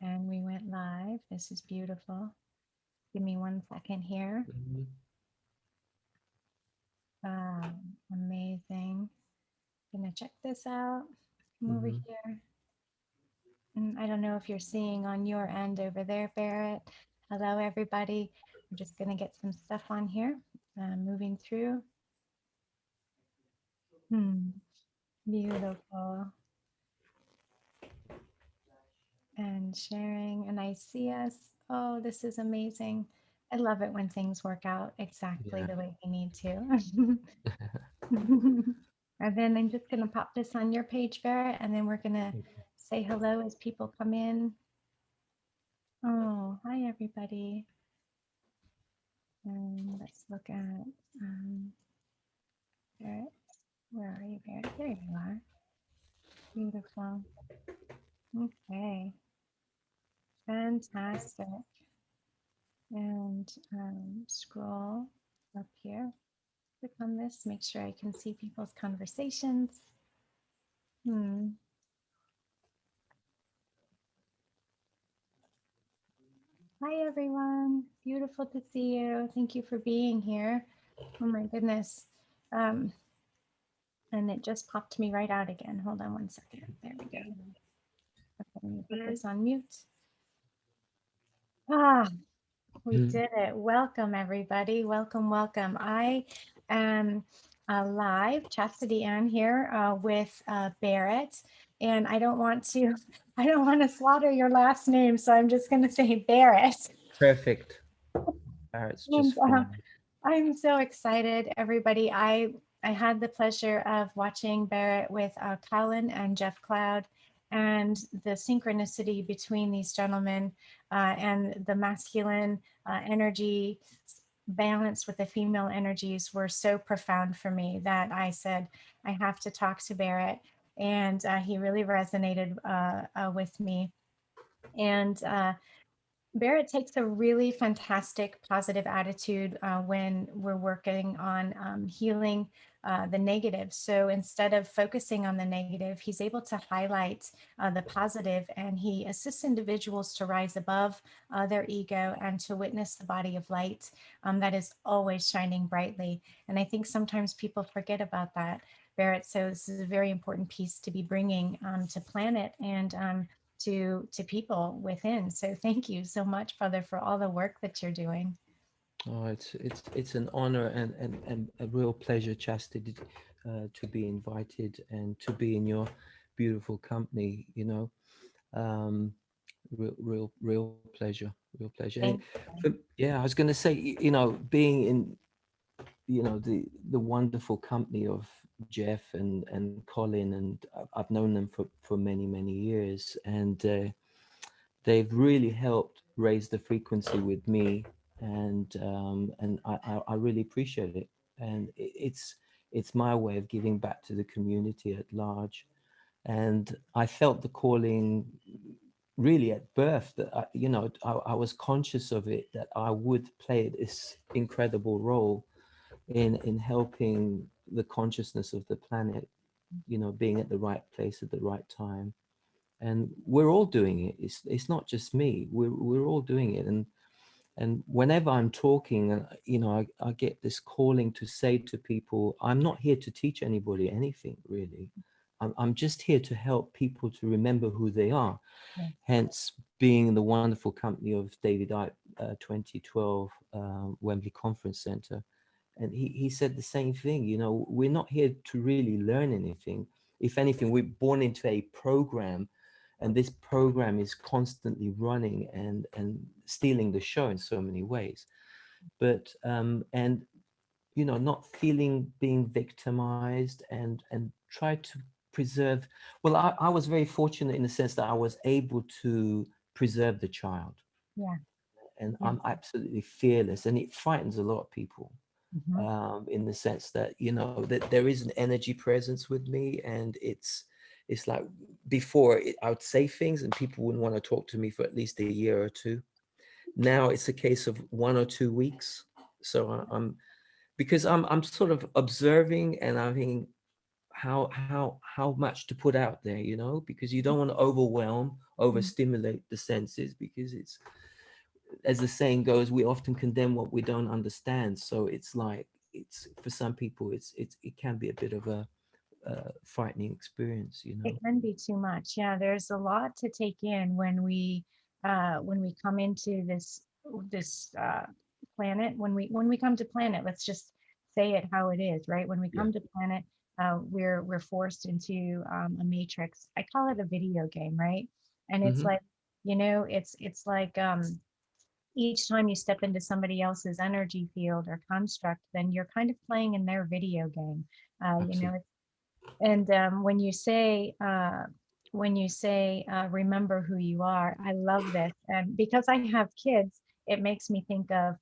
And we went live. This is beautiful. Give me 1 second here. Mhm. Wow, amazing. Gonna check this out. Come over Mhm. here. I don't know if you're seeing on your end over there, Barrett. Hello, everybody. I'm just gonna get some stuff on here. Moving through. Hmm, beautiful. And sharing, and I see us. Oh, this is amazing. I love it when things work out exactly Yeah. the way they need to. And then I'm just going to pop this on your page, Barrett, and then we're going to say hello as people come in. Oh, hi, everybody. And let's look at Barrett. Where are you, Barrett? There you are. Beautiful. Okay, fantastic. And scroll up here. Click on this, make sure I can see people's conversations. Hmm. Hi, everyone. Beautiful to see you. Thank you for being here. Oh, my goodness. Um, and it just popped me right out again. Hold on 1 second. There we go. Okay, let me put this on mute. Ah, we Mhm. did it. Welcome, everybody. Welcome, welcome. I am live, Chastity Ann here with Barrett. And I don't want to, I don't want to slaughter your last name, so I'm just going to say Barrett. Perfect. It's And just fine. I'm so excited, everybody. I had the pleasure of watching Barrett with Colin and Jeff Cloud, and the synchronicity between these gentlemen and the masculine energy balanced with the female energies were so profound for me that I said, I have to talk to Barrett. And he really resonated with me. And Barrett takes a really fantastic positive attitude when we're working on healing the negative. So instead of focusing on the negative, he's able to highlight the positive, and he assists individuals to rise above their ego and to witness the body of light that is always shining brightly. And I think sometimes people forget about that, Barrett. So this is a very important piece to be bringing to planet and to people within. So thank you so much, Father, for all the work that you're doing. Oh, it's an honor and a real pleasure, Chastity, to be invited and to be in your beautiful company. Um, real pleasure, real pleasure. And Thank yeah, I was going to say, being in the wonderful company of Jeff and Colin, and I've known them for many years, and they've really helped raise the frequency with me, and I really appreciate it. And it's my way of giving back to the community at large. And I felt the calling really at birth, that I was conscious of it, that I would play this incredible role in helping the consciousness of the planet, being at the right place at the right time. And we're all doing it. It's not just me. We're all doing it. And whenever I'm talking, I get this calling to say to people, I'm not here to teach anybody anything, really. I'm just here to help people to remember who they are. you. Hence, being in the wonderful company of David Icke, 2012 Wembley Conference Center. And he said the same thing. We're not here to really learn anything. If anything, we're born into a program, and this program is constantly running and stealing the show in so many ways. But and not feeling being victimized, and try to preserve. Well, I was very fortunate in the sense that I was able to preserve the child, Yeah. and I'm Beautiful. absolutely fearless, and it frightens a lot of people, Mhm. in the sense that that there is an energy presence with me, and it's like, before I would say things and people wouldn't want to talk to me for at least a year or two. Now it's a case of 1 or 2 weeks. So I'm because I'm sort of observing, and I'm thinking, how much to put out there, you know, because you don't want to overwhelm, Mm. overstimulate the senses, because it's, as the saying goes, we often condemn what we don't understand. So it's like, it's, for some people, it can be a bit of a frightening experience, you It know. can be too much. Yeah, there's a lot to take in when we come into this planet. When we come to planet, let's just say it how it is, right? When we Yeah. come to planet, we're forced into a matrix. I call it a video game, right? And it's Hmm. like, it's like each time you step into somebody else's energy field or construct, then you're kind of playing in their video game. Absolutely. And when you say, remember who you are, I love this. And because I have kids, it makes me think of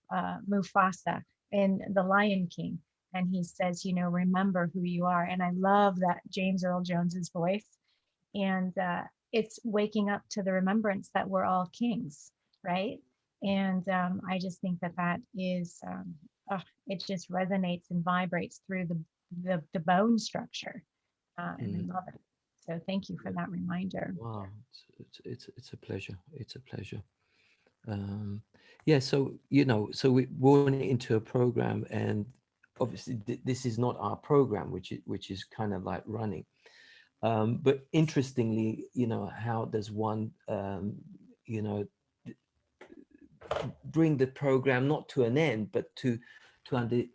Mufasa in The Lion King. And he says, remember who you are. And I love that James Earl Jones's voice. And it's waking up to the remembrance that we're all kings, right? And I just think that that is, it just resonates and vibrates through the bone structure, and Mm. I love it. So thank you for that reminder. Wow, it's a pleasure. It's a pleasure. Um, yeah, so so we born into a program, and obviously this is not our program, which is kind of like running. But interestingly, how does one, you know, bring the program not to an end, but to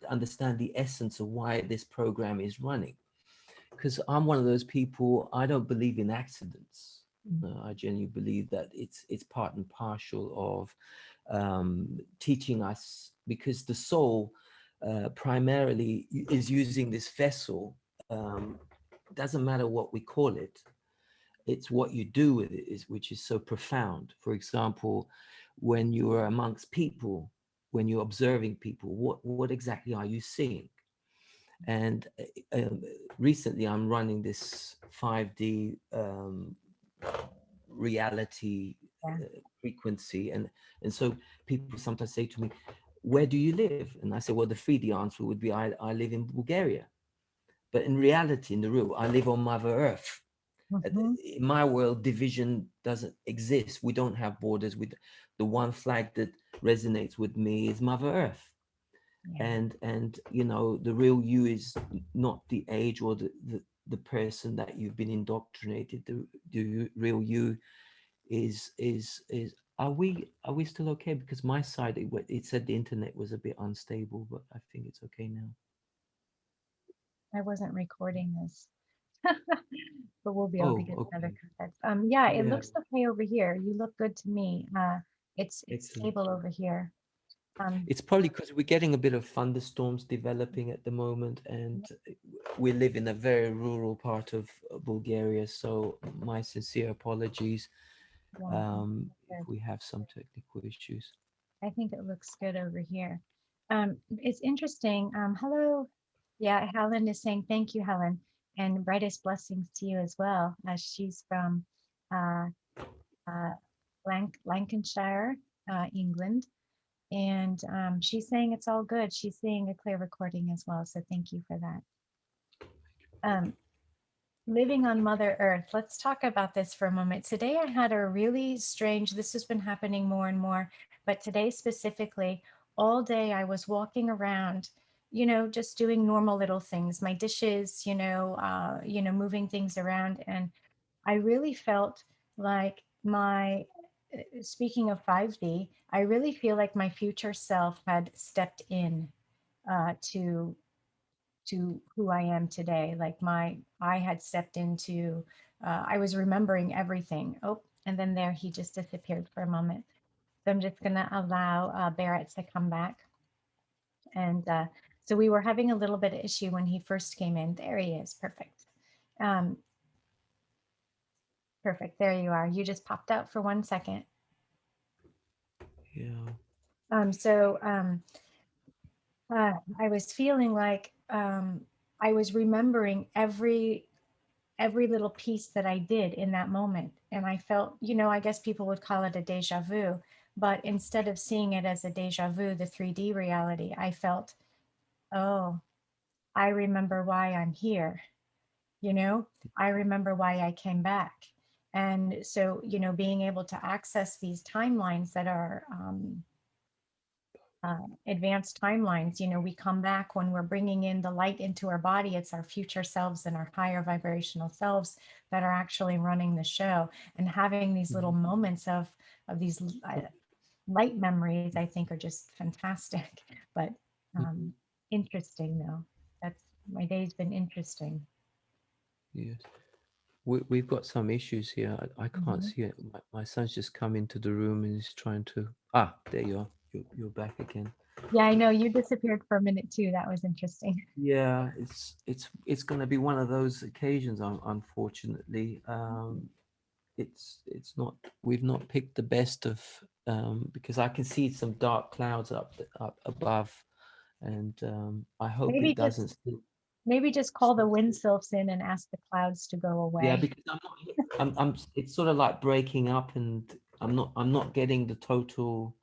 understand the essence of why this program is running? Because I'm one of those people, I don't believe in accidents. Mm. I genuinely believe that it's part and partial of teaching us, because the soul primarily is using this vessel. Doesn't matter what we call it, it's what you do with it is which is so profound. For example, when you are amongst people, when you're observing people, what exactly are you seeing? And recently I'm running this 5D reality Yeah, frequency, and so people sometimes say to me, where do you live? And I say, well, the 3D answer would be, I live in Bulgaria. But in reality, in the real, I live on Mother Earth. hmm, In my world, division doesn't exist. We don't have borders. With the one flag that resonates with me is Mother Earth. yeah. And the real you is not the age or the person that you've been indoctrinated. The real you is are we still okay? Because my side, it said the internet was a bit unstable, but I think it's okay now. I wasn't recording this, but we'll be able to Oh, get another okay. context. Yeah, it Yeah, looks okay over here. You look good to me. It's excellent. stable over here. Um, It's probably because we're getting a bit of thunderstorms developing at the moment, and we live in a very rural part of Bulgaria. So my sincere apologies yeah, if good. we have some technical issues. I think it looks good over here. It's interesting. Hello. Yeah, Helen is saying thank you, Helen, and brightest blessings to you as well. She's from uh, uh, Lancashire, England, and she's saying it's all good. She's seeing a clear recording as well, so thank you for that. Um, Living on Mother Earth. Let's talk about this for a moment. Today I had a really strange, this has been happening more and more, but today specifically, all day I was walking around, just doing normal little things, my dishes, moving things around. And I really felt like speaking of 5D, I really feel like my future self had stepped in to who I am today. Like I had stepped into, I was remembering everything. Oh, and then there he just disappeared for a moment. So I'm just gonna allow Barrett to come back. And so we were having a little bit of issue when he first came in. There he is, perfect. Um, Perfect, there you are. You just popped out for 1 second. Yeah. So I was feeling like I was remembering every little piece that I did in that moment. And I felt, I guess people would call it a deja vu, but instead of seeing it as a deja vu, the 3D reality, I felt, oh, I remember why I'm here. you know, I remember why I came back. And so, being able to access these timelines that are advanced timelines, we come back when we're bringing in the light into our body. It's our future selves and our higher vibrational selves that are actually running the show, and having these little Mhm. moments of these light memories, I think, are just fantastic. But Mhm. um, interesting, though. That's my day's been interesting. Yes. We've got some issues here. I can't Mhm. see it. My son's just come into the room and he's trying to. Ah, there you are. You're back again. Yeah, I know you disappeared for a minute too. That was interesting. Yeah, it's going to be one of those occasions. Unfortunately, it's not. We've not picked the best of, because I can see some dark clouds up above, and I hope Maybe it just doesn't still. maybe just call the wind sylphs in and ask the clouds to go Yeah, away. because I'm not. I'm. It's sort of like breaking up, and I'm not getting the total.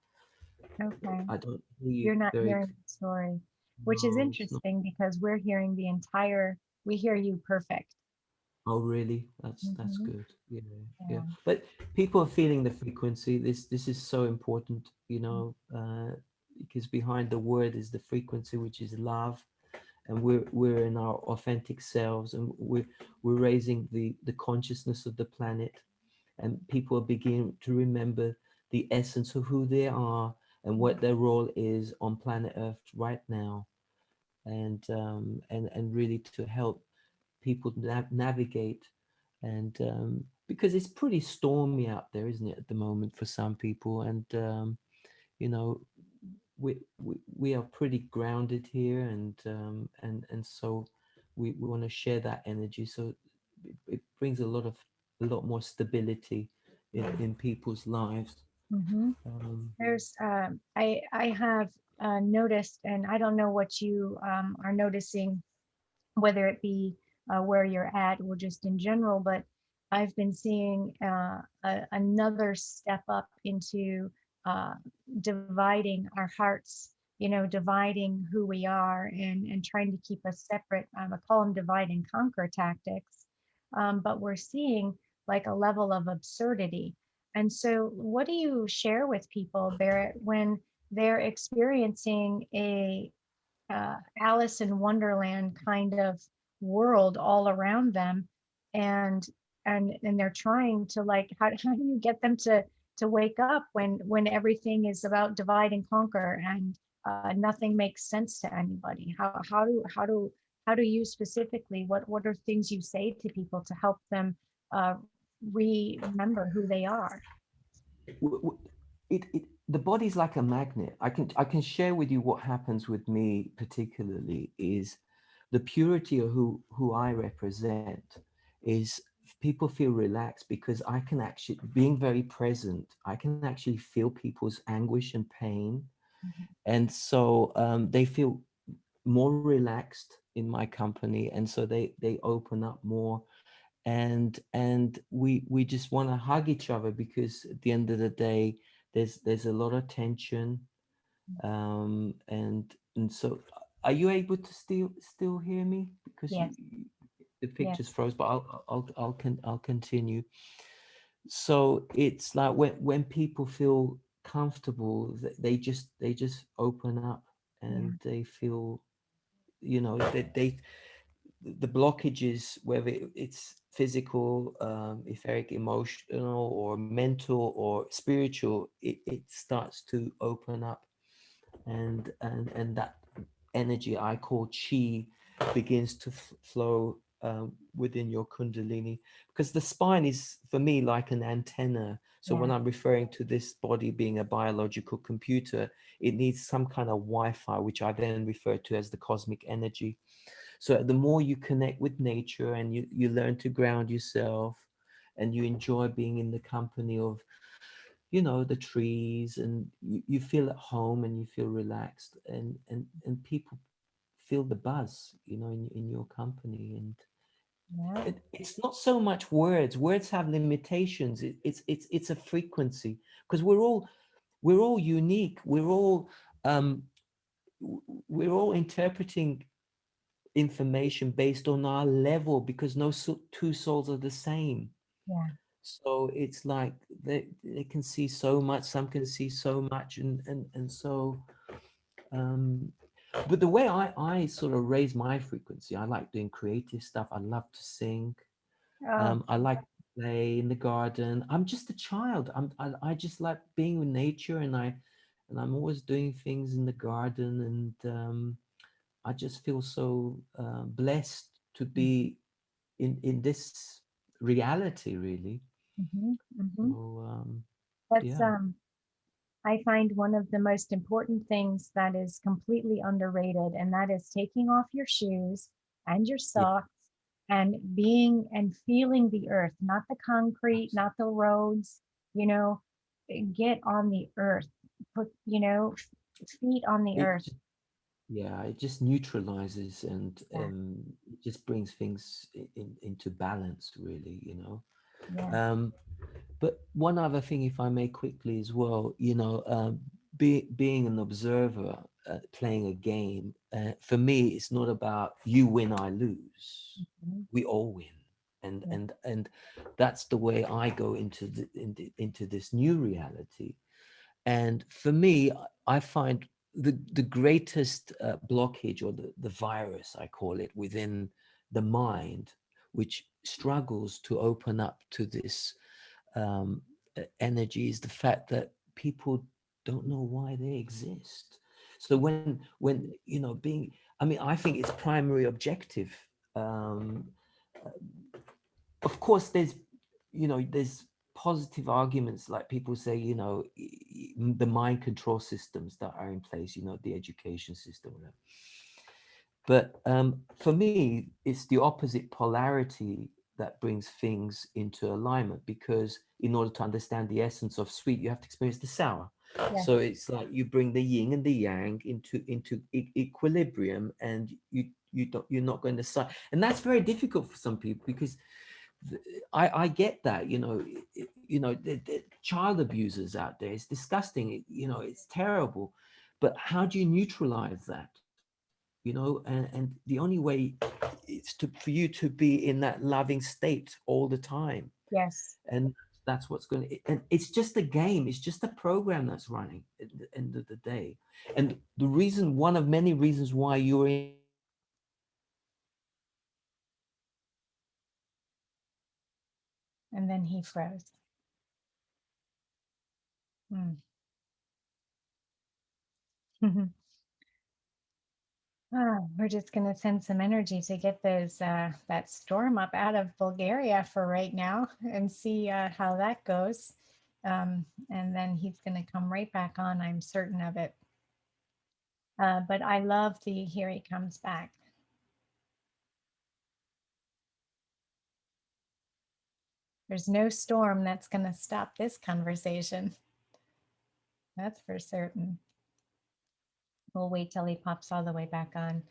Okay. I don't hear you You're not very. hearing the story, which is No, it's not. interesting because we're hearing we hear you perfect. Oh, really? That's Hmm. good. Yeah, yeah. Yeah. But people are feeling the frequency. This is so important, because behind the word is the frequency, which is love, and we're in our authentic selves, and we're raising the consciousness of the planet, and people are beginning to remember the essence of who they are and what their role is on planet Earth right now, and really to help people navigate, and because it's pretty stormy out there, isn't it, at the moment for some people, and you know we are pretty grounded here, and so we want to share that energy, so it brings a lot more stability in people's lives. Hmm. um, There's, I have noticed, and I don't know what you are noticing, whether it be where you're at or just in general, but I've been seeing another step up into uh, dividing our hearts, dividing who we are, and trying to keep us separate. I call them divide and conquer tactics. But we're seeing like a level of absurdity. And so, what do you share with people, Barrett, when they're experiencing a Alice in Wonderland kind of world all around them, and and they're trying to, like, how do you get them to wake up when everything is about divide and conquer, and nothing makes sense to anybody? How do you specifically, what are things you say to people to help them uh, remember who they are? w- w- the body's like a magnet. I can share with you what happens with me particularly is the purity of who I represent is people feel relaxed because I can actually, being very present, I can actually feel people's anguish and pain, Mhm. and so they feel more relaxed in my company, and so they open up more, and we just want to hug each other, because at the end of the day there's a lot of tension, and so are you able to still hear me, because Yes, the pictures yes, froze, but I'll continue. So it's like when people feel comfortable, they just open up, yeah, and they feel, they the blockages, whether it's physical, etheric, emotional, or mental, or spiritual, it starts to open up, and that energy I call chi begins to flow within your kundalini, because the spine is for me like an antenna. So when yeah, I'm referring to this body being a biological computer, it needs some kind of Wi-Fi, which I then refer to as the cosmic energy. So the more you connect with nature, and you learn to ground yourself, and you enjoy being in the company of, the trees, and you feel at home, and you feel relaxed, and people feel the buzz, in your company. And yeah, it's not so much words have limitations. It's a frequency, because we're all unique. We're all interpreting information based on our level, because no two souls are the same. Yeah. So it's like they can see so much, some can see so much, and so um but the way I sort of raise my frequency, I like doing creative stuff. I love to sing. Oh. I like to play in the garden. I'm just a child. I just like being with nature, and I'm always doing things in the garden, and I just feel so blessed to be in this reality, really. Mm-hmm. So Mm-hmm. That's yeah, I find one of the most important things that is completely underrated, and that is taking off your shoes and your yeah, socks and being and feeling the earth, not the concrete, not the roads, you know, get on the earth, put, feet on the it earth. yeah, it just neutralizes, and Yeah, it just brings things into balance, really, yeah, Um, but one other thing, if I may quickly as well, being an observer, playing a game, for me, it's not about you win, I lose. mhm, We all win, and yeah, and and that's the way I go into this new reality. And for me, I find the greatest blockage, or the virus, I call it, within the mind, which struggles to open up to this energy, is the fact that people don't know why they exist. So when being, I mean, I think it's primary objective. Um, of course, there's positive arguments, like people say, the mind control systems that are in place, the education system, whatever. But for me, it's the opposite polarity that brings things into alignment, because in order to understand the essence of sweet, you have to experience the sour. yeah, So it's like you bring the yin and the yang into equilibrium, and you're not going to side. And that's very difficult for some people, because I get that, the child abusers out there. It's disgusting. It's terrible. But how do you neutralize that? And the only way is for you to be in that loving state all the time. yes, And that's what's going to, and it's just a game. It's just a program that's running at the end of the day. And one of many reasons why you're in this reality is because you are able to neutralize that. and then he froze. Mm. We're just going to send some energy to get those that storm up out of Bulgaria for right now and see how that goes. And then he's going to come right back on. I'm certain of it. But I love the here he comes back. There's no storm that's going to stop this conversation. That's for certain. We'll wait till he pops all the way back on.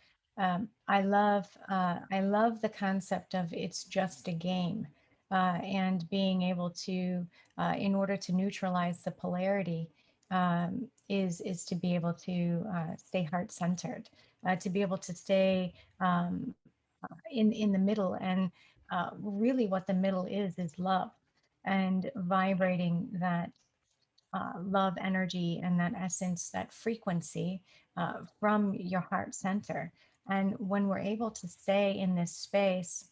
I love the concept of it's just a game, and being able to, in order to neutralize the polarity, is to be able to stay heart centered, to be able to stay in the middle, and really what the middle is love, and vibrating that love energy and that essence, that frequency from your heart center. And when we're able to stay in this space,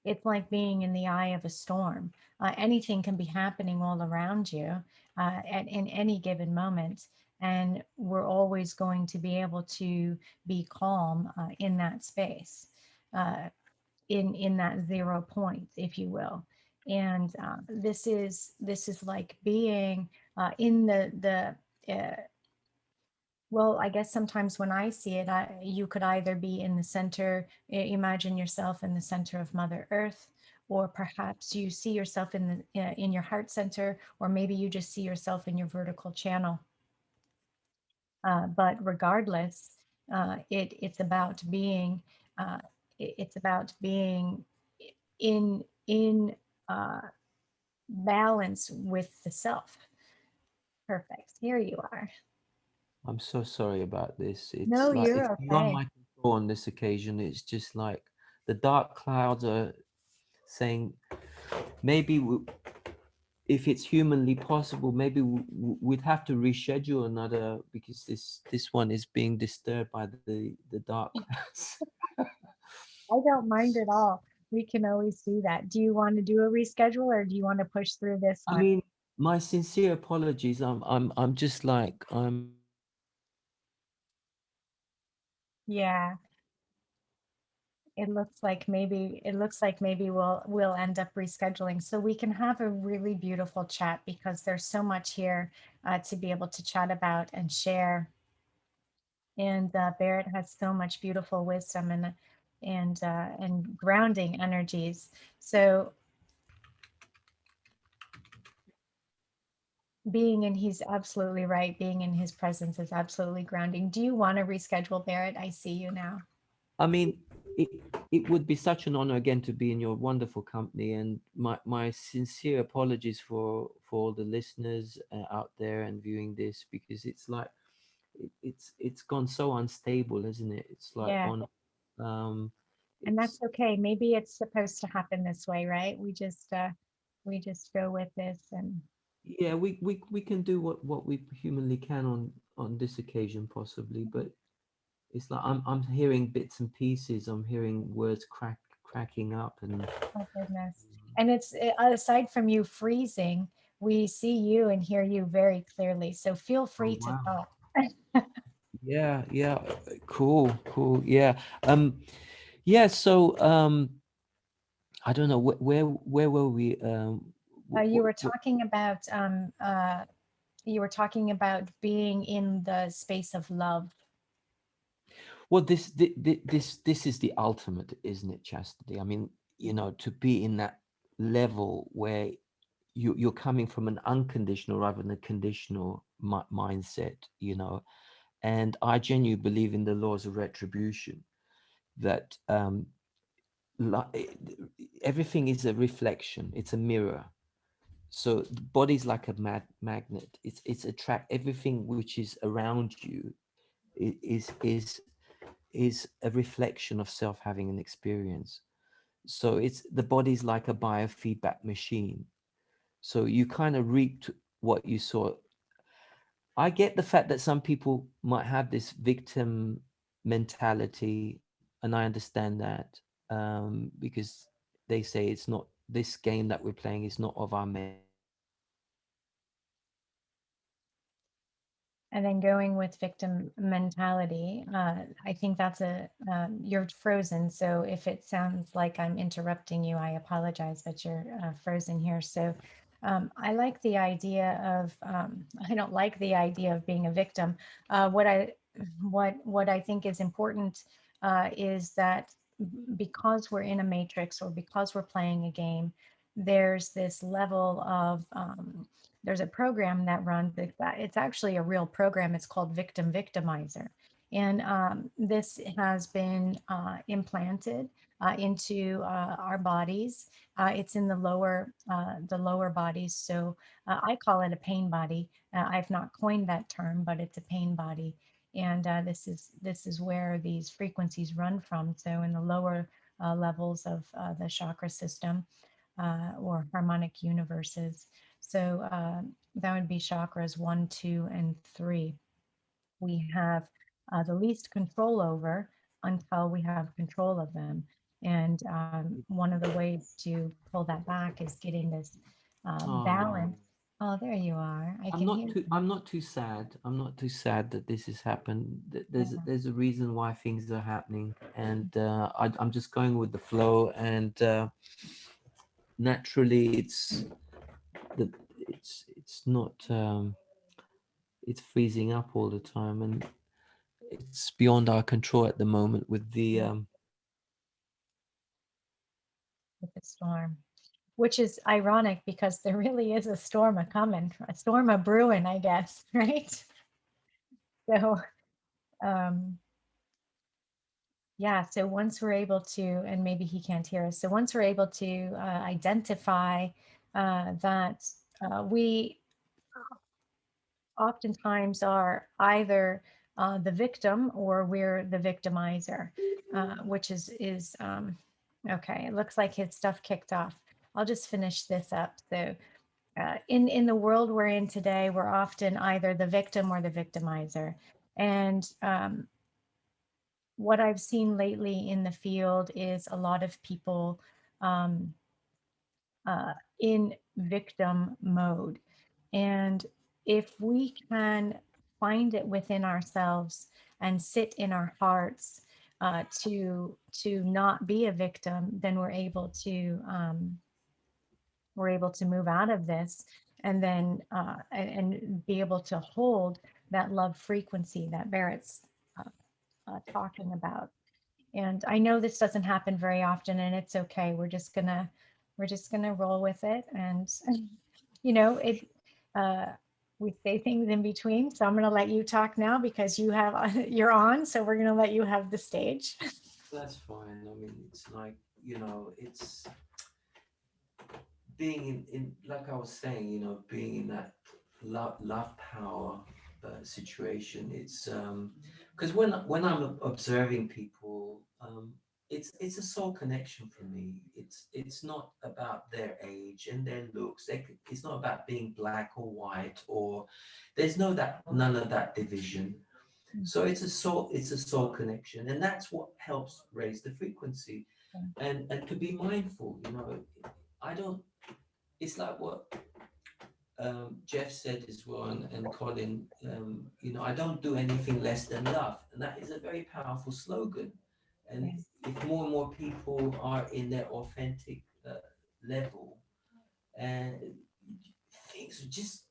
it's like being in the eye of a storm. Anything can be happening all around you in any given moment. And we're always going to be able to be calm in that space. In that 0 point, if you will. And this is like being in well, I guess sometimes when I see it, you could either be in the center, imagine yourself in the center of Mother Earth, or perhaps you see yourself in your heart center, or maybe you just see yourself in your vertical channel. But regardless, it's about being it's about being in uh, balance with the self. Perfect. Here you are. I'm so sorry about this. It's No, like you're it's beyond okay. my on this occasion. It's just like the dark clouds are saying maybe if it's humanly possible, maybe we'd have to reschedule another because this one is being disturbed by the dark clouds. I don't mind at all. We can always do that. Do you want to do a reschedule or do you want to push through this I one? mean, my sincere apologies. I'm just like I'm. Yeah, it looks like maybe we'll end up rescheduling so we can have a really beautiful chat because there's so much here to be able to chat about and share. And Barrett has so much beautiful wisdom and grounding energies. So he's absolutely right. Being in his presence is absolutely grounding. Do you want to reschedule, Barrett? I see you now. I mean, it it would be such an honor again to be in your wonderful company, and my sincere apologies for all the listeners out there and viewing this because it's like it's gone so unstable, isn't it? It's like Yeah, on um and it's that's okay. Maybe it's supposed to happen this way, right? We just go with this and yeah, we can do what we humanly can on this occasion possibly, but it's like I'm hearing bits and pieces. I'm hearing words cracking up, and oh goodness. And it's aside from you freezing, we see you and hear you very clearly. So feel oh free to wow, talk. yeah, yeah, cool, cool, yeah, yeah. So I don't know where were we? You were What, talking about being in the space of love. well, this is the ultimate, isn't it, Chastity? I mean, you know, to be in that level where you're coming from an unconditional rather than a conditional mindset, you know. And I genuinely believe in the laws of retribution that everything is a reflection, it's a mirror. So the body's like a magnet. It's attract everything which is around you is a reflection of self having an experience. So it's the body's like a biofeedback machine. So you kind of reaped what you saw. I get the fact that some people might have this victim mentality, and I understand that because they say it's not this game that we're playing is not of our making. And then going with victim mentality, I think you're frozen. So if it sounds like I'm interrupting you, I apologize, but you're frozen here. So I like the idea of, I don't like the idea of being a victim. What I think is important is that because we're in a matrix or because we're playing a game, there's this level of there's a program that runs it's actually a real program. It's called Victim Victimizer. And this has been implanted into our bodies. It's in the lower bodies. So I call it a pain body. I've not coined that term, but it's a pain body. And this is where these frequencies run from. So in the lower levels of the chakra system or harmonic universes. So that would be chakras 1, 2, and 3. We have the least control over until we have control of them. And one of the ways to pull that back is getting this Oh, balance. Oh, there you are. I I'm can not hear too. you. I'm not too sad. I'm not too sad that this has happened. Yeah. There's a reason why things are happening, and I'm just going with the flow. And naturally, the it's not. It's freezing up all the time, and it's beyond our control at the moment with the Yeah, with the storm, which is ironic because there really is a storm a coming, a storm a brewing, I guess, right? So, um, yeah, so once we're able to, and maybe he can't hear us, so once we're able to identify that we oftentimes are either the victim or we're the victimizer, which okay. It looks like his stuff kicked off. I'll just finish this up. So in the world we're in today, we're often either the victim or the victimizer. And what I've seen lately in the field is a lot of people um, in victim mode. And if we can find it within ourselves and sit in our hearts to not be a victim, then we're able to move out of this and then and be able to hold that love frequency that Barrett's talking about. And I know this doesn't happen very often, and it's okay. We're just gonna roll with it, and it. Uh, we say things in between, so I'm gonna let you talk now because you're on. So we're gonna let you have the stage. That's fine. I mean, it's like, it's being in like I was saying, being in that love power situation. It's because when I'm observing people, it's a soul connection for me. It's not about their age and their looks. It's not about being black or white, or there's none of that division. So it's a soul connection, and that's what helps raise the frequency, and to be mindful. I don't. It's like what Jeff said as well, and Colin. I don't do anything less than love, and that is a very powerful slogan. And Yes, if more and more people are in their authentic level, and things would just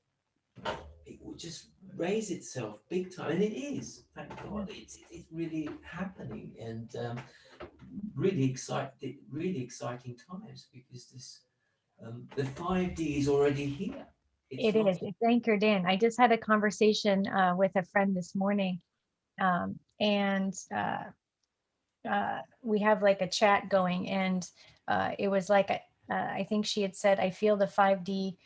it would just raise itself big time, and it is. Thank yes, God, it's really happening, and really exciting times because the 5D is already here. It's it not. is. It's anchored in. I just had a conversation with a friend this morning, and we have like a chat going, and it was like I think she had said, I feel the 5D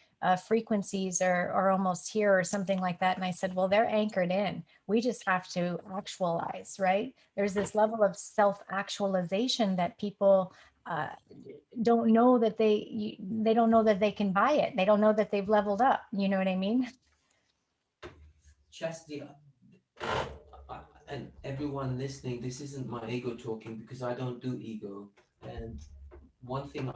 frequencies are almost here or something like that. And I said, well, they're anchored in. We just have to actualize, right? There's this level of self-actualization that people uh, don't know that they don't know that they can buy it. They don't know that they've leveled up. You know what I mean? Chastity, and everyone listening, this isn't my ego talking because I don't do ego. And one thing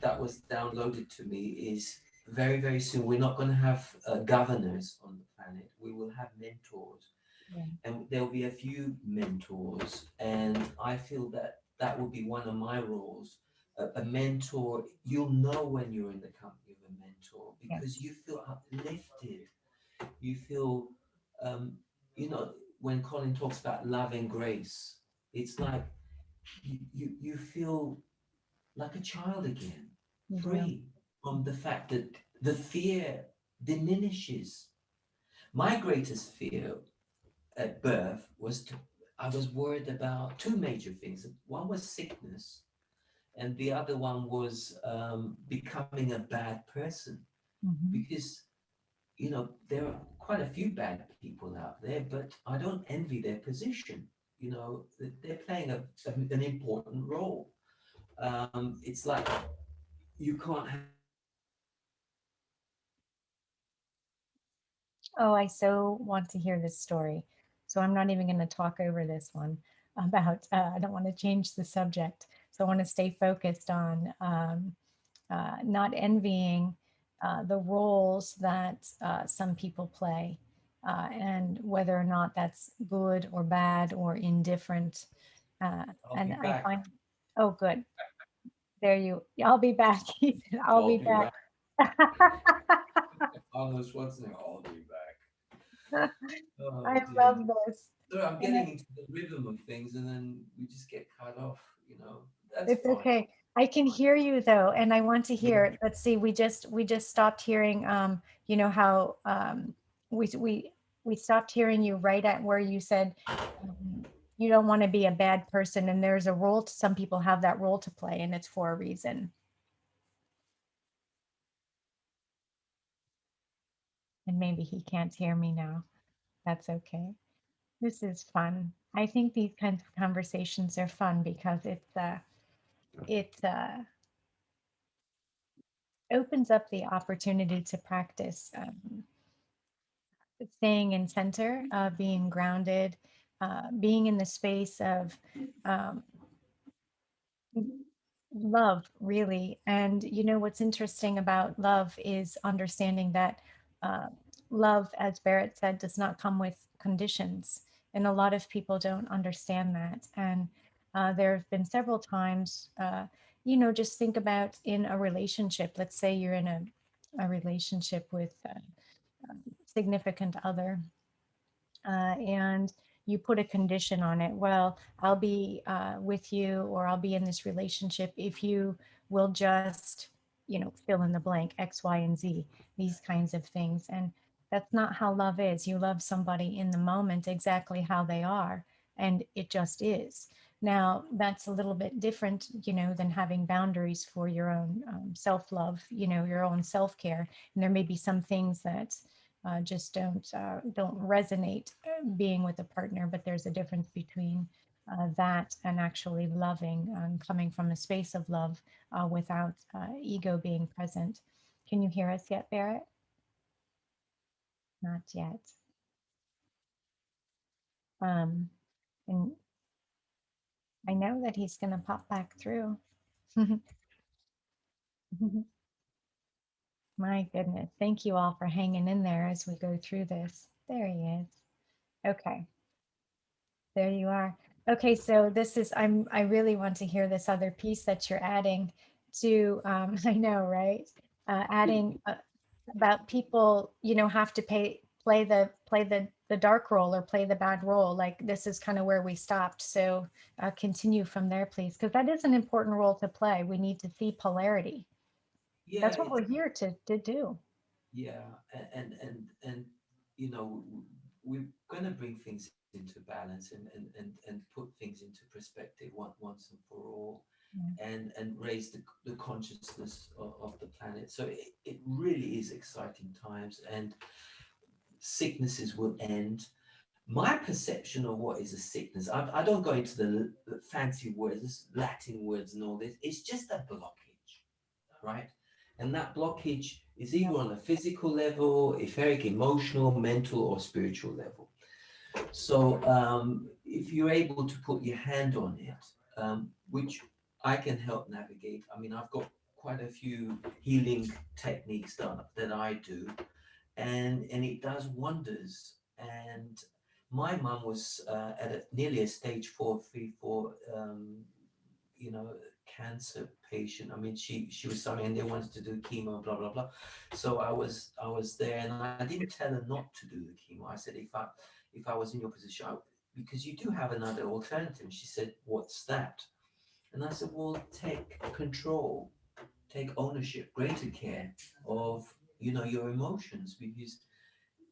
that was downloaded to me is very, very soon we're not going to have governors on the planet. We will have mentors, Yeah. and there'll be a few mentors. And I feel that that will be one of my roles. A mentor, you'll know when you're in the company of a mentor because Yes. you feel uplifted. You feel, um, when Colin talks about love and grace, it's like you feel like a child again, You do. free from the fact that the fear diminishes. My greatest fear at birth I was worried about two major things. One was sickness, and the other one was becoming a bad person. Mhm. Because there are quite a few bad people out there, but I don't envy their position. They're playing an important role. It's like you can't have Oh, I so want to hear this story. So I'm not even going to talk over this one about, I don't want to change the subject. So I want to stay focused on not envying the roles that some people play and whether or not that's good or bad or indifferent. I'll And be I back. find, oh, good. I'll be back. He said, I'll I'll be be back. back. Arnold Schwarzenegger, I'll be back. I Oh dear. love this. So I'm And getting into the rhythm of things, and then we just get cut off. That's it's fine. okay. I can hear you though, and I want to Yeah. hear. Let's see. We just stopped hearing. How we we we stopped hearing you right at where you said um, you don't want to be a bad person, and there's a role. Some people have that role to play, and it's for a reason. And maybe he can't hear me now. That's okay. This is fun. I think these kinds of conversations are fun because it opens up the opportunity to practice staying in center, being grounded, being in the space of um, love, really. And you know what's interesting about love is understanding that uh, love, as Barrett said, does not come with conditions. And a lot of people don't understand that. And there have been several times, just think about in a relationship. Let's say you're in a relationship with a significant other, and you put a condition on it. Well, I'll be with you, or I'll be in this relationship if you will just, fill in the blank, X, Y, and Z, these kinds of things. And that's not how love is. You love somebody in the moment exactly how they are, and it just is. Now, that's a little bit different, than having boundaries for your own self-love, your own self-care. And there may be some things that just don't resonate being with a partner, but there's a difference between that and actually loving, coming from a space of love without ego being present. Can you hear us yet, Barrett? Not yet. Um, and I know that he's going to pop back through. My goodness. Thank you all for hanging in there as we go through this. There he is. Okay. There you are. Okay, so I really want to hear this other piece that you're adding to, I know, right? Adding about people, have to play the dark role or play the bad role. Like this is kind of where we stopped. So continue from there, please, because that is an important role to play. We need to see polarity. Yeah, That's what we're here to do. yeah, and you know, we're going to bring things into balance and put things into perspective once and for all, Yeah. and raise the consciousness of the planet. So it really is exciting times, and sicknesses will end. My perception of what is a sickness, I don't go into the fancy words, Latin words, and all this. It's just a blockage, right? And that blockage is Yeah. either on a physical level, etheric, emotional, mental, or spiritual level. So if you're able to put your hand on it, which I can help navigate. I mean, I've got quite a few healing techniques that I do, and it does wonders. And my mum was at nearly a stage 4, 3, 4, you know, cancer patient. I mean, she was sorry, and they wanted to do chemo, blah blah blah. So I was there, and I didn't tell her not to do the chemo. I said if I was in your position, because you do have another alternative. She said, "What's that?" And I said, "Well, take control, take ownership, greater care of your emotions, because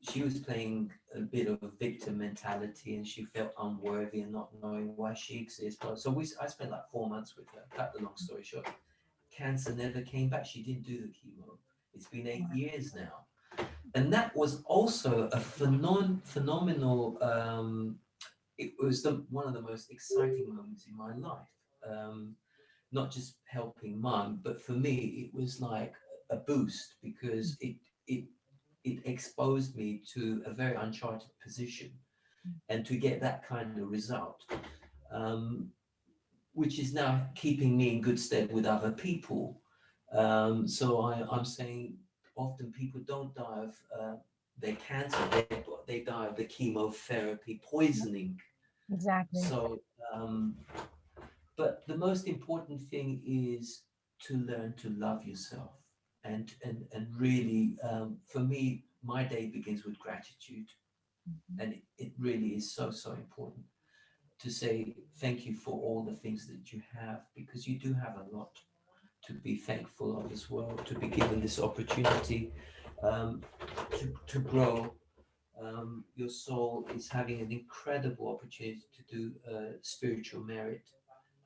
she was playing a bit of victim mentality, and she felt unworthy and not knowing why she exists. But so I spent like 4 months with her. Cut the long story short, cancer never came back. She didn't do the chemo. It's been 8 years now, and that was also a phenomenal. It was one of the most exciting moments in my life. Not just helping mum, but for me, it was like a boost, because it exposed me to a very uncharted position, and to get that kind of result, um, which is now keeping me in good stead with other people. So I'm saying often people don't die of their cancer, they die of the chemotherapy Yep, poisoning. exactly. So, but the most important thing is to learn to love yourself, and really, for me, my day begins with gratitude, Mhm. and it really is so important to say thank you for all the things that you have, because you do have a lot to be thankful of as well, to be given this opportunity, um, to grow. Your soul is having an incredible opportunity to do spiritual merit.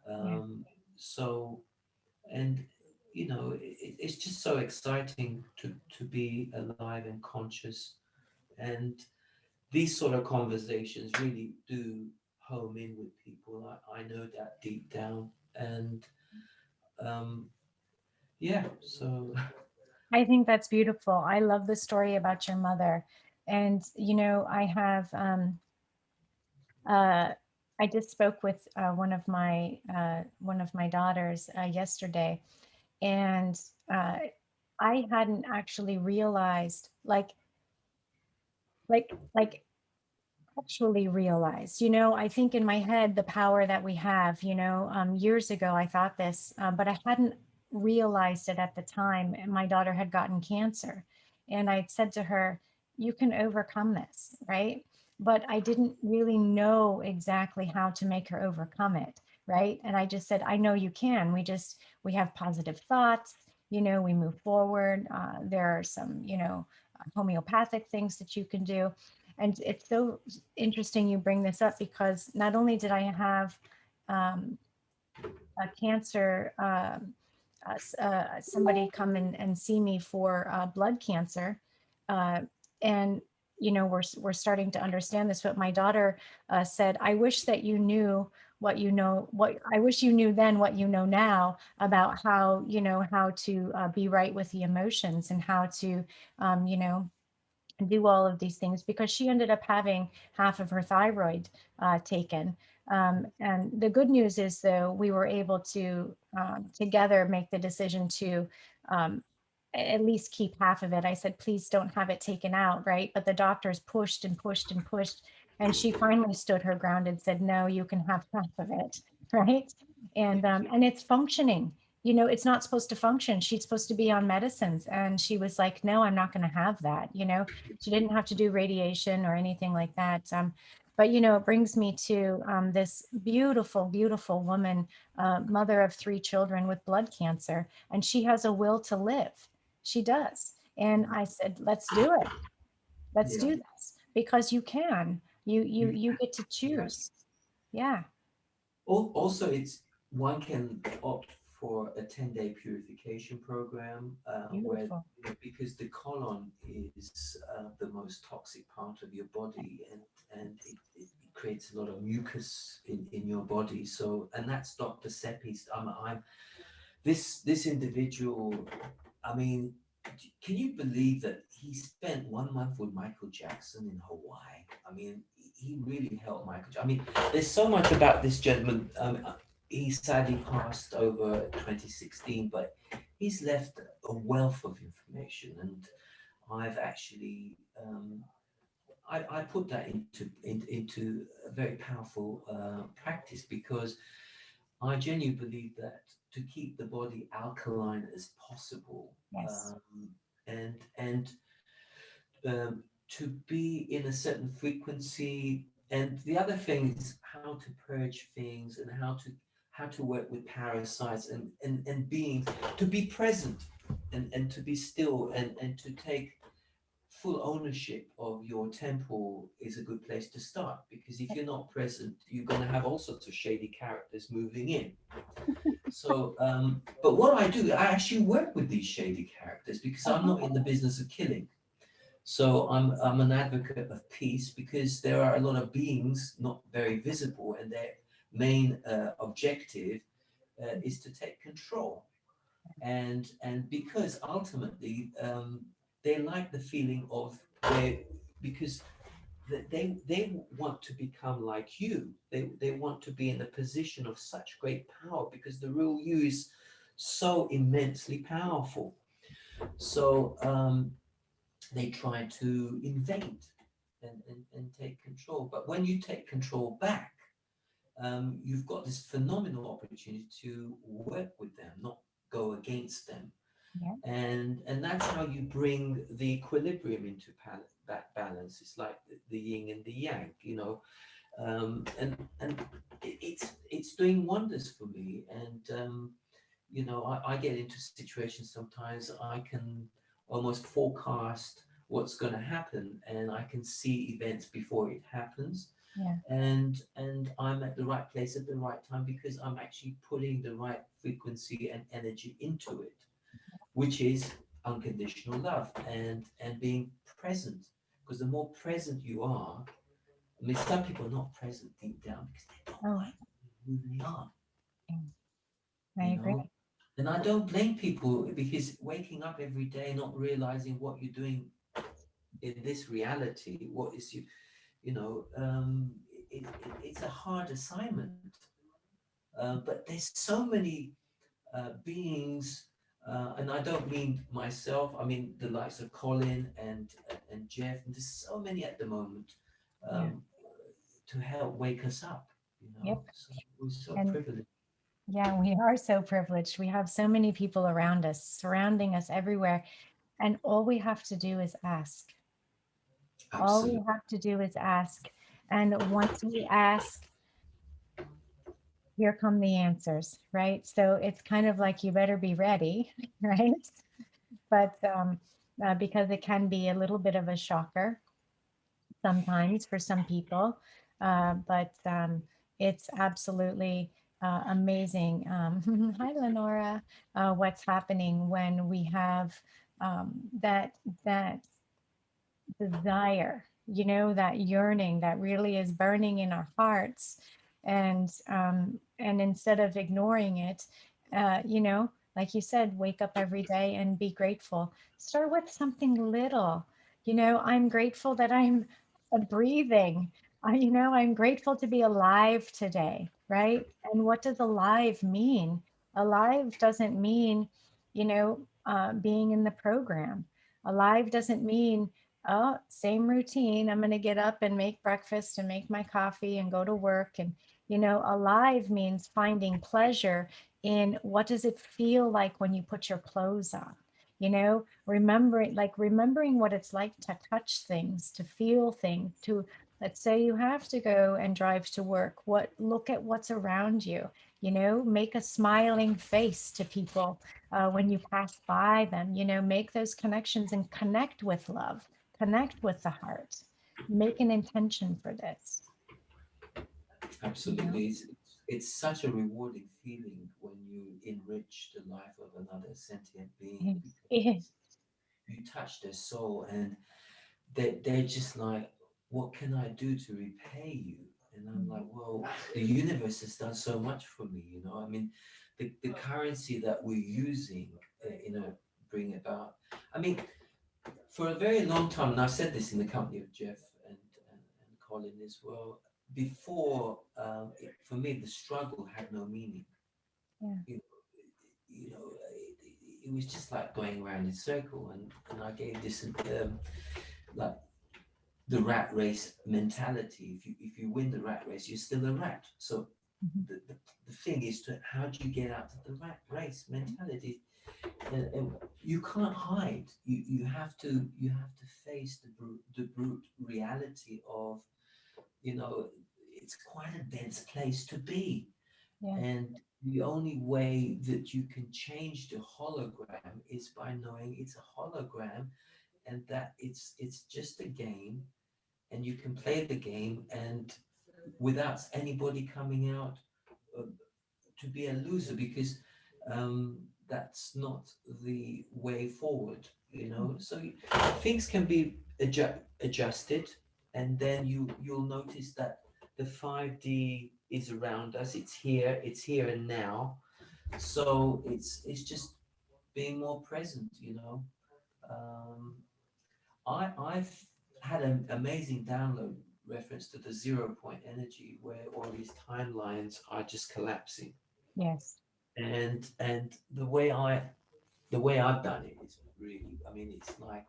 Yeah. So, and it's just so exciting to be alive and conscious, and these sort of conversations really do home in with people. I know that deep down. And um, yeah, so I think that's beautiful. I love the story about your mother. And, I have, uh, I just spoke with one of my daughters yesterday, and uh, I hadn't actually realized, like actually realized. I think in my head, the power that we have, years ago, I thought this, but I hadn't realized it at the time. And my daughter had gotten cancer. And I'd said to her, you can overcome this, right? But I didn't really know exactly how to make her overcome it, right? And I just said, I know you can. We have positive thoughts, we move forward. There are some, homeopathic things that you can do. And it's so interesting you bring this up, because not only did I have um, a cancer, somebody come and see me for blood cancer, uh, and we're starting to understand this. But my daughter said, "I wish that you knew what you know. What I wish you knew then, what you know now, about how to be right with the emotions, and how to, you know." do all of these things, because she ended up having half of her thyroid taken. And the good news is, though, we were able to together make the decision to um, at least keep half of it. I said, please don't have it taken out, right? But the doctors pushed and pushed and pushed. And she finally stood her ground and said, no, you can have half of it, right? And it's functioning. It's not supposed to function. She's supposed to be on medicines. And she was like, no, I'm not going to have that. She didn't have to do radiation or anything like that. But it brings me to this beautiful, beautiful woman, mother of 3 children with blood cancer, and she has a will to live. She does. And I said, let's do it. Let's yeah, do this, because you can. you You get to yeah. choose. Yeah, Also, it's one can opt for a 10-day purification program where, beautiful. because the colon is the most toxic part of your body, and it creates a lot of mucus in your body. So, and that's Dr. Seppi's. I'm this individual. I mean, can you believe that he spent 1 month with Michael Jackson in Hawaii? I mean, he really helped Michael. I mean, there's so much about this gentleman. He sadly passed over 2016, but he's left a wealth of information, and I've actually I put that into a very powerful practice, because I genuinely believe that to keep the body alkaline as possible, Yes, um, and to be in a certain frequency. And the other thing is how to purge things, and how to work with parasites, and being to be present, and to be still, and to take full ownership of your temple is a good place to start, because if you're not present, you're going to have all sorts of shady characters moving in. So, but what I do, I actually work with these shady characters, because I'm not in the business of killing. So I'm an advocate of peace, because there are a lot of beings not very visible, and their main objective is to take control. And because ultimately they like the feeling of where, because they want to become like you. They want to be in a position of such great power, because the real you is so immensely powerful. So they try to invade and take control. But when you take control back, you've got this phenomenal opportunity to work with them, not go against them. yeah, And that's how you bring the equilibrium into that balance. It's like the yin and the yang, and it's doing wonders for me. And I get into situations sometimes. I can almost forecast what's going to happen, and I can see events before it happens. yeah, And I'm at the right place at the right time, because I'm actually putting the right frequency and energy into it, which is unconditional love, and being present. because the more present you are, I mean, some people are not present deep down because they don't Oh, like who they are, I you agree. know. And I don't blame people because waking up every day not realizing what you're doing in this reality, what is you know, it's a hard assignment. But there's so many beings, and I don't mean myself. I mean the likes of Colin and Jeff. And there's so many at the moment Yeah. um, to help wake us up. You Yep. know, so we're so And privileged. yeah, we are so privileged. We have so many people around us, surrounding us everywhere. And all we have to do is ask. All we Absolutely, have to do is ask. And once we ask, here come the answers, right? So it's kind of like you better be ready, right? But because it can be a little bit of a shocker sometimes for some people, but it's absolutely amazing. Hi, Lenora. What's happening when we have that desire, that yearning that really is burning in our hearts, and instead of ignoring it, like you said, wake up every day and be grateful. Start with something little. I'm grateful that I'm breathing. I'm grateful to be alive today, right? And what does alive mean? Alive doesn't mean, being in the program. Alive doesn't mean, oh, same routine. I'm going to get up and make breakfast and make my coffee and go to work. And, alive means finding pleasure in what does it feel like when you put your clothes on? Remembering what it's like to touch things, to feel things, to, let's say you have to go and drive to work. Look at what's around you, make a smiling face to people when you pass by them, make those connections and connect with love, connect with the heart, make an intention for this, you know? absolutely. It's such a rewarding feeling when you enrich the life of another sentient being because you touch their soul and they're just like, what can I do to repay you? And I'm like, well, the universe has done so much for me, you know. I mean, the currency that we're using, bring about. I mean, for a very long time, and I said this in the company of Jeff and Colin as well. Before, for me, the struggle had no meaning. Yeah. You know, it was just like going around in circle, and I gave this like the rat race mentality. If you win the rat race, you're still a rat. So Mhm. the thing is to how do you get out of the rat race mentality? And you can't hide. You have to face the brute reality of it's quite a dense place to be. Yeah. And the only way that you can change the hologram is by knowing it's a hologram and that it's just a game and you can play the game and without anybody coming out uh, to be a loser because that's not the way forward, so things can be adjusted and then you'll notice that the 5D is around us, it's here and now, so it's just being more present, um, I've had an amazing download reference to the 0 point energy where all these timelines are just collapsing. Yes. And the way I've done it is really, I mean, it's like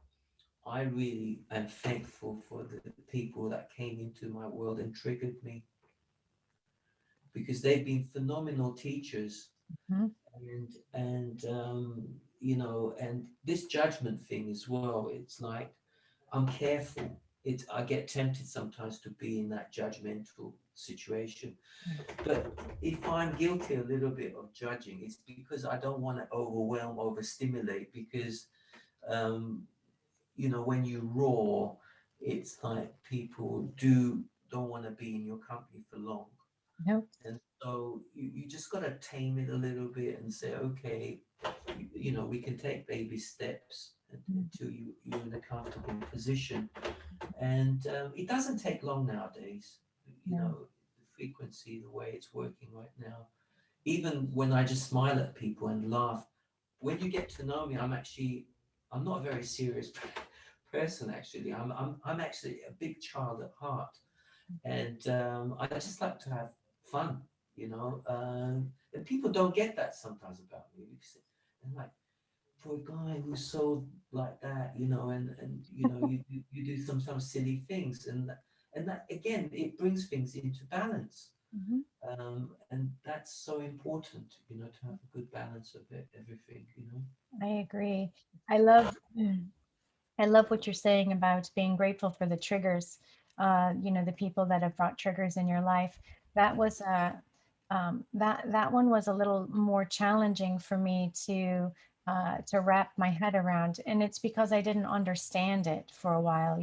I really am thankful for the people that came into my world and triggered me because they've been phenomenal teachers Mhm. and this judgment thing as well. It's like I'm careful. I get tempted sometimes to be in that judgmental situation. Yeah. But if I'm guilty a little bit of judging, it's because I don't want to overwhelm, overstimulate. Because when you roar, it's like people don't want to be in your company for long. Nope. And so you just got to tame it a little bit and say, okay, we can take baby steps Mhm. until you're in a comfortable position. And it doesn't take long nowadays, you No. know, the frequency, the way it's working right now. Even when I just smile at people and laugh, when you get to know me, I'm not a very serious person, actually. I'm actually a big child at heart. And I just like to have fun, you know. And people don't get that sometimes about me because they're like, for a guy who's so like that, you know, and you know, you do sometimes silly things, and that again, it brings things into balance, Mhm. and that's so important, you know, to have a good balance of it, everything, you know. I agree. I love I love what you're saying about being grateful for the triggers. The people that have brought triggers in your life. That was that one was a little more challenging for me to wrap my head around, and it's because I didn't understand it for a while,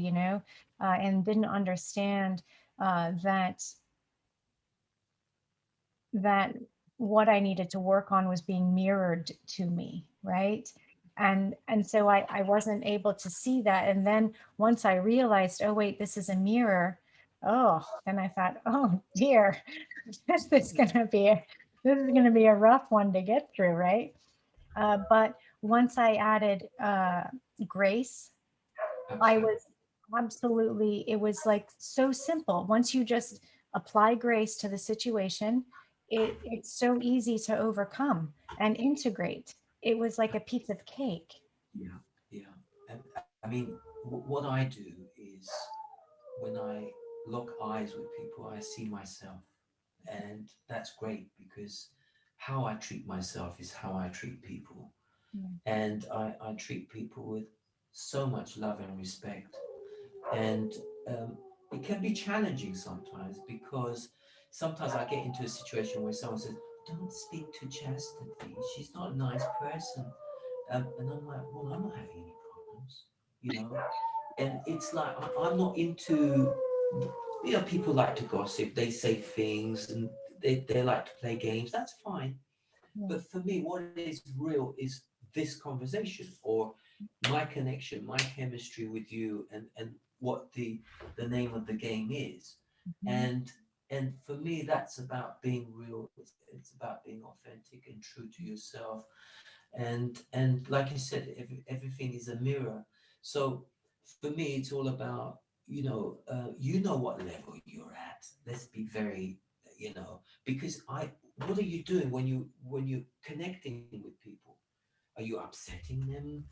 and didn't understand that what I needed to work on was being mirrored to me, right? And so I wasn't able to see that. And then once I realized, oh wait, this is a mirror, oh, then I thought, oh dear, this is gonna be a rough one to get through, right? But once I added grace, I Absolutely. was absolutely, it was like so simple. Once you just apply grace to the situation, it's so easy to overcome and integrate. It was like a piece of cake. Yeah, yeah. And I mean, what I do is when I lock eyes with people, I see myself. And that's great because how I treat myself is how I treat people. Yeah. And I treat people with so much love and respect. And it can be challenging sometimes because sometimes I get into a situation where someone says, "Don't speak to Chastity. She's not a nice person." And I'm like, "Well, I'm not having any problems, you know." And it's like I'm not into, you know, people like to gossip. They say things and they like to play games. That's fine. Yeah. But for me, what is real is this conversation or my connection, my chemistry with you, and what the name of the game is. Mhm. And for me, that's about being real. It's about being authentic and true to yourself. And like you said, everything is a mirror. So for me, it's all about, you know what level you're at. Let's be very, because what are you doing when you're connecting with people? Are you upsetting them?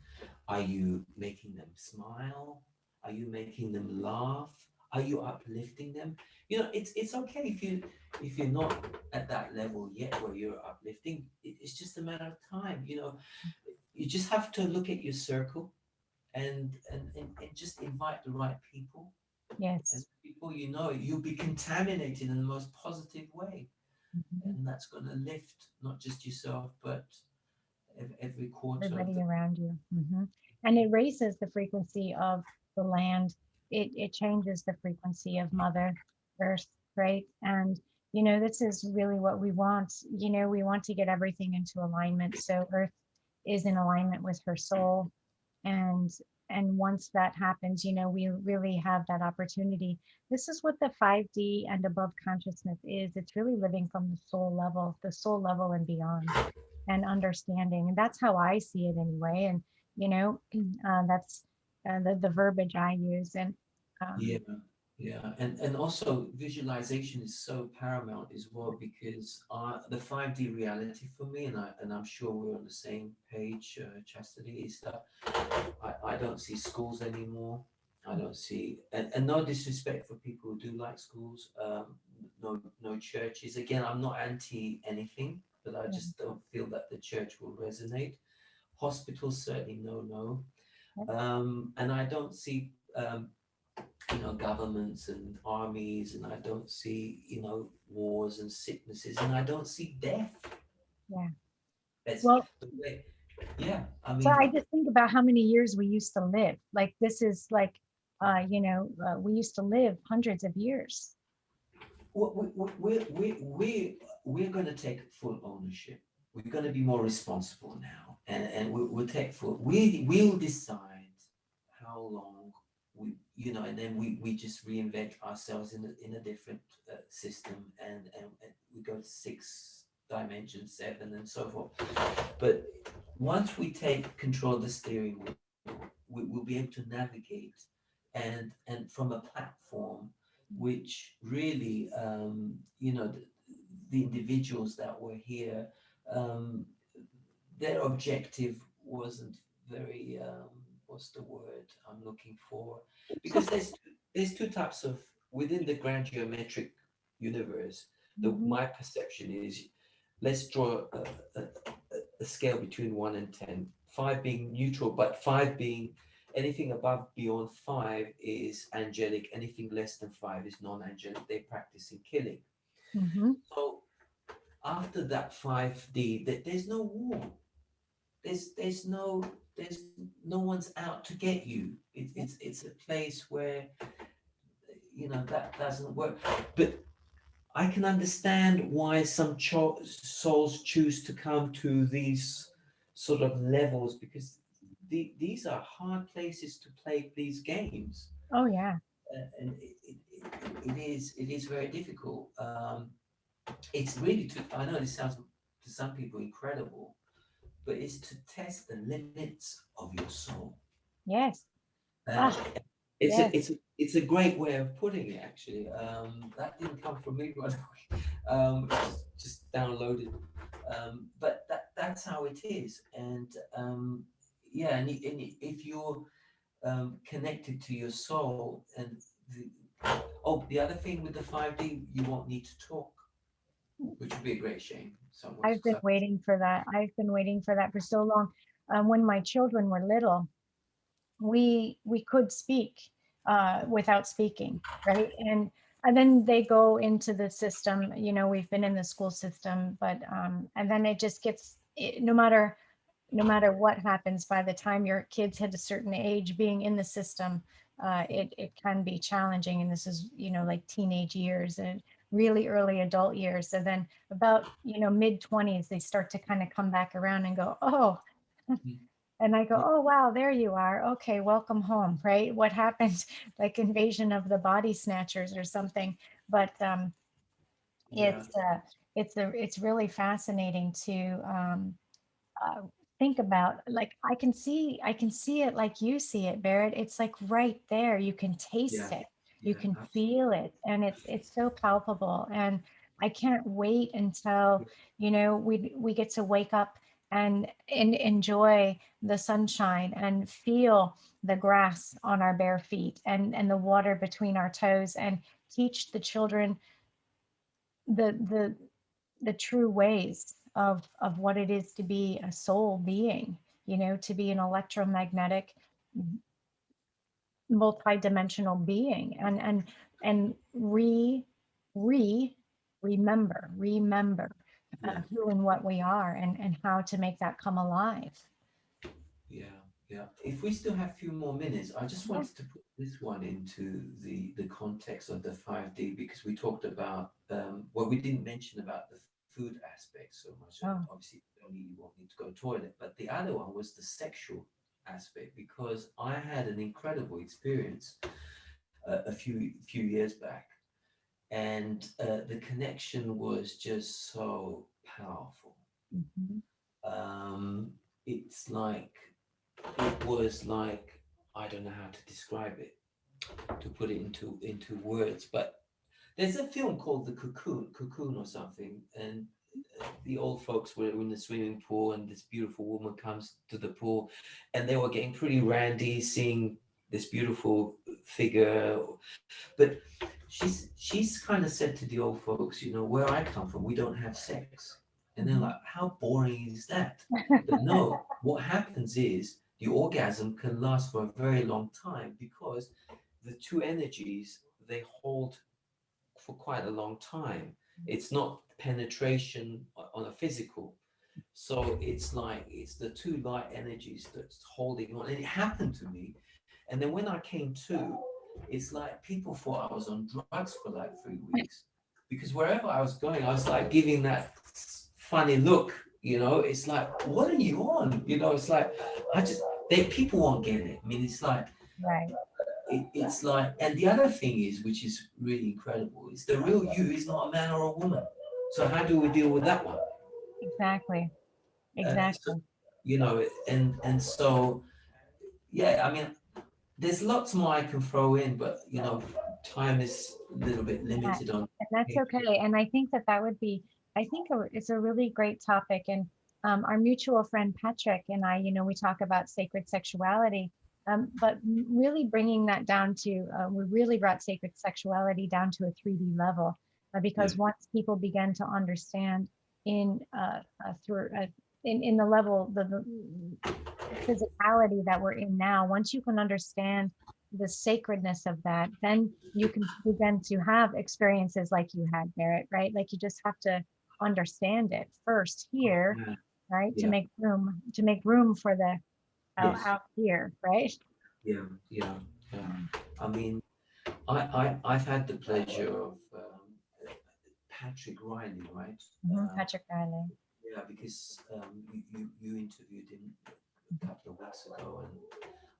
Are you making them smile? Are you making them laugh? Are you uplifting them? You know, it's okay if you're not at that level yet where you're uplifting. It's just a matter of time. You know, you just have to look at your circle and just invite the right people, and Yes. people, you know, you'll be contaminated in the most positive way, Mhm. and that's going to lift not just yourself but every quarter of Everybody the. around you. And it raises the frequency of the land. It changes the frequency of Mother Earth, right? And this is really what we want. We want to get everything into alignment. So Earth is in alignment with her soul, and once that happens, we really have that opportunity. This is what the 5D and above consciousness is. It's really living from the soul level and beyond, and understanding. And that's how I see it anyway. And that's the verbiage I use. And Yeah, um, yeah, and also visualization is so paramount as well because the 5D reality for me, and I'm sure we're on the same page, Chastity, is that I don't see schools anymore. I don't see, and no disrespect for people who do like schools. No churches. Again, I'm not anti anything, but I yeah, just don't feel that the church will resonate. Hospitals certainly no. yeah, And I don't see governments and armies, and I don't see wars and sicknesses, and I don't see death. yeah. That's Well, the way. Yeah, I so I mean, just think about how many years we used to live. Like this is like, we used to live hundreds of years. we're going to take full ownership. We're going to be more responsible now, and we'll take full. We'll decide how long and then we just reinvent ourselves in a different system, and we go to 6 dimensions, 7, and so forth. But once we take control of the steering wheel, we'll be able to navigate, and from a platform which really, the individuals that were here, um, their objective wasn't very, what's the word I'm looking for? Because there's two types of, within the grand geometric universe. Mhm. My perception is, let's draw a scale between 1 and 10, 5 being neutral, but 5 being anything above beyond 5 is angelic, anything less than 5 is non-angelic. They're practicing killing. Mhm. So after that 5D, there's no war. There's no one's out to get you. It's a place where, that doesn't work. But I can understand why some souls choose to come to these sort of levels, because these are hard places to play these games, Oh yeah. and it is very difficult. It's really to I know this sounds to some people incredible, but it's to test the limits of your soul. Yes. Uh, Ah, it's yes. a great way of putting it, actually. That didn't come from me, by the way. Just downloaded. But that's how it is, and yeah, and if you're connected to your soul, and the, the other thing with the 5D, you won't need to talk, which would be a great shame. Someone, I've been waiting for that. I've been waiting for that for so long. When my children were little, we could speak without speaking, right? And then they go into the system. We've been in the school system, but and then it just gets no matter what happens, by the time your kids hit a certain age, being in the system, it can be challenging. And this is, like teenage years and really early adult years. And then about, mid 20s, they start to kind of come back around and go, oh, and I go, yeah, oh, wow, there you are. Okay, welcome home, right? What happened? Like invasion of the body snatchers or something. But yeah, it's really fascinating to uh, think about. Like I can see it like you see it, Barrett. It's like right there. You can taste yeah, it, you yeah, can feel absolutely. it, and it's so palpable. And I can't wait until we get to wake up and enjoy the sunshine and feel the grass on our bare feet and the water between our toes, and teach the children the true ways of what it is to be a soul being, to be an electromagnetic multi-dimensional being, and remember Yeah, who and what we are, and how to make that come alive. yeah, yeah. If we still have a few more minutes, I just Yeah. wanted to put this one into the context of the 5D, because we talked about, well, we didn't mention about the food aspect so much. Oh. Obviously, only you won't need to go to the toilet, but the other one was the sexual aspect, because I had an incredible experience a few years back, and the connection was just so powerful. Mhm. Um, it's like it was like, I don't know how to describe it, to put it into words, but there's a film called The Cocoon or something, and the old folks were in the swimming pool, and this beautiful woman comes to the pool, and they were getting pretty randy, seeing this beautiful figure. But she's kind of said to the old folks, where I come from, we don't have sex. And they're like, Mhm. how boring is that? But no, what happens is the orgasm can last for a very long time, because the two energies, they hold for quite a long time. It's not penetration on a physical. So it's like it's the two light energies that's holding on. And it happened to me. And then when I came to, it's like people thought I was on drugs for like 3 weeks. Because wherever I was going, I was like giving that funny look, it's like, what are you on? It's like, I just, people won't get it. I mean, it's like, Right. it's like, and the other thing is, which is really incredible, is the real you is not a man or a woman. So how do we deal with that one? Exactly. So, Exactly. and so yeah, I mean, there's lots more I can throw in, but time is a little bit Yeah, limited on and that's paper. okay. And I think that that would be, I think it's a really great topic. And our mutual friend Patrick and I, we talk about sacred sexuality, but really bringing that down to, we really brought sacred sexuality down to a 3D level, Yeah, because once people begin to understand in through in the level the physicality that we're in now, once you can understand the sacredness of that, then you can begin to have experiences like you had, Barrett, right? Like you just have to understand it first here, yeah, right? yeah, To make room for the yes, out here, right? yeah, yeah, yeah. Um, I mean, I've had the pleasure of Patrick Riley, right? Patrick Riley. Yeah, because you interviewed him a Mhm. couple of weeks ago, and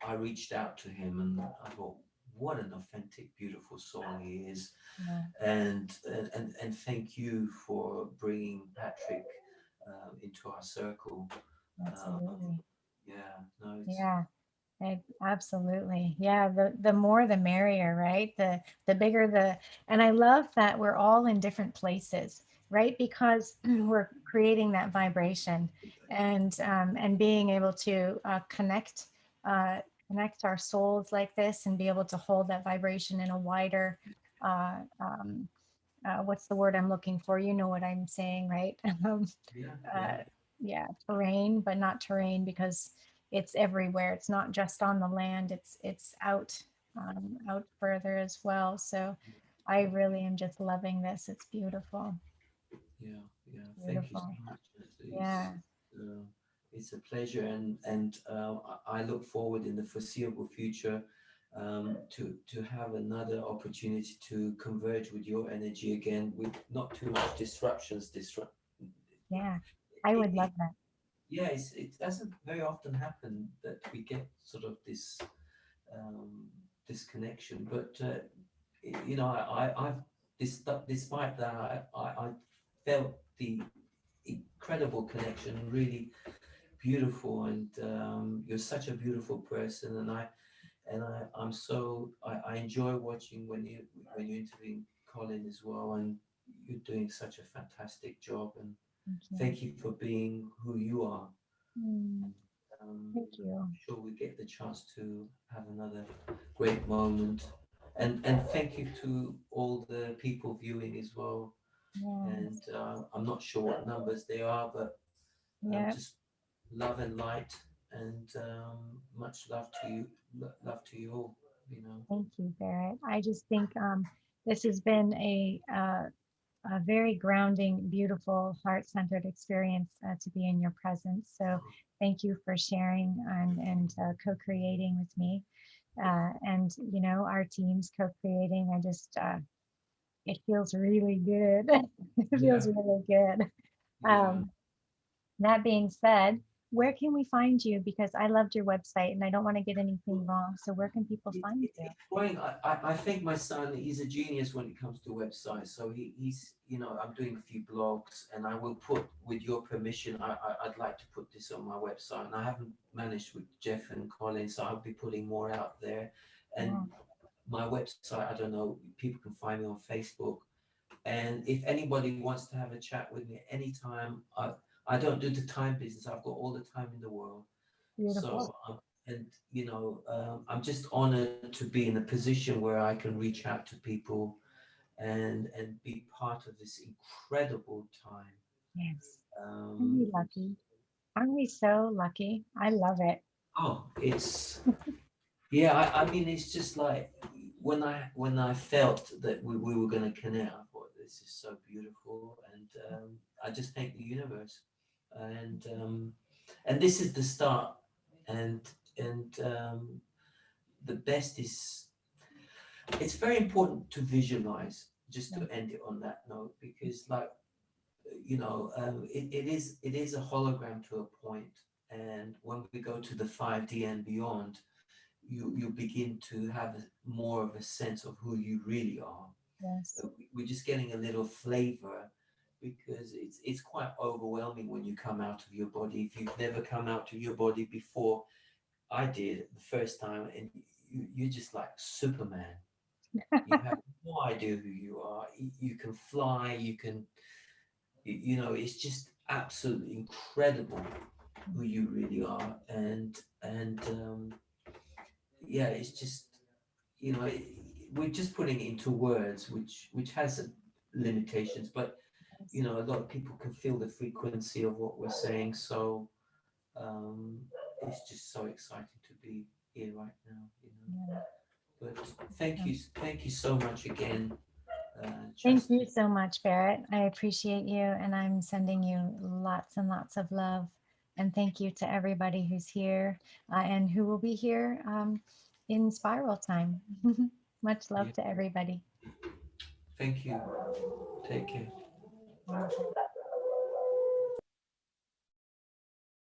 I reached out to him, and I thought, what an authentic, beautiful soul he is, Yeah, and thank you for bringing Patrick into our circle. Um, absolutely. yeah, no, it's Yeah. Absolutely. Yeah, the more the merrier, right? The bigger the, and I love that we're all in different places, right? Because we're creating that vibration and being able to uh, connect our souls like this and be able to hold that vibration in a wider uh, um, what's the word I'm looking for? You know what I'm saying, right? yeah, yeah, uh, yeah, terrain, but not terrain because it's everywhere. It's not just on the land. It's out out further as well. So I really am just loving this. It's beautiful. yeah, yeah. Thank you so Beautiful. much. Yeah. Uh, it's a pleasure, and I look forward in the foreseeable future to have another opportunity to converge with your energy again, with not too much disruptions. Yeah. I would love that. Yeah, it doesn't very often happen that we get sort of um, this connection, but I've despite that, I felt the incredible connection, really beautiful, and you're such a beautiful person, and I enjoy watching when you're interviewing Colin as well, and you're doing such a fantastic job, and Thank you. thank you for being who you are. Mm, thank I'm you. sure we get the chance to have another great moment, and thank you to all the people viewing as well, and Yes. I'm not sure what numbers they are, but Yeah. just love and light, and much love to you, love to you all. You know. Thank you, Barrett. I just think this has been a very grounding, beautiful, heart-centered experience to be in your presence. So thank you for sharing and co-creating with me. And our team's co-creating. I just it feels really good. It Yeah, feels really good. yeah. Um, that being said, where can we find you? Because I loved your website and I don't want to get anything wrong. So where can people find you? It's growing. I think my son, he's a genius when it comes to websites. So he's, I'm doing a few blogs, and I will put, with your permission, I'd like to put this on my website. And I haven't managed with Jeff and Colin, so I'll be putting more out there. And Yeah, my website, I don't know, people can find me on Facebook. And if anybody wants to have a chat with me anytime, I don't do the time business. I've got all the time in the world. beautiful. So, and I'm just honored to be in a position where I can reach out to people and be part of this incredible time. Yes. Aren't Um, we lucky? Aren't we so lucky? I love it. it's yeah. I mean, it's just like when I felt that we were going to connect. I thought this is so beautiful, and I just thank the universe, and this is the start, and and the best is, it's very important to visualize, just Yeah. to end it on that note, because like it is a hologram to a point, and when we go to the 5D and beyond, you begin to have more of a sense of who you really are. Yes. We're just getting a little flavor, because it's quite overwhelming when you come out of your body. If you've never come out of your body before, I did the first time, and you're just like Superman. You have no idea who you are. You can fly. You can, it's just absolutely incredible who you really are. And yeah, it's just, we're just putting it into words, which has limitations, but a lot of people can feel the frequency of what we're saying. So um, it's just so exciting to be here right now. Yeah. But thank you so much again, Thank you Chastity. so much, Barrett. I appreciate you, and I'm sending you lots and lots of love. And thank you to everybody who's here and who will be here in spiral time. Much love Yeah, to everybody. thank you. Take care. Wonderful.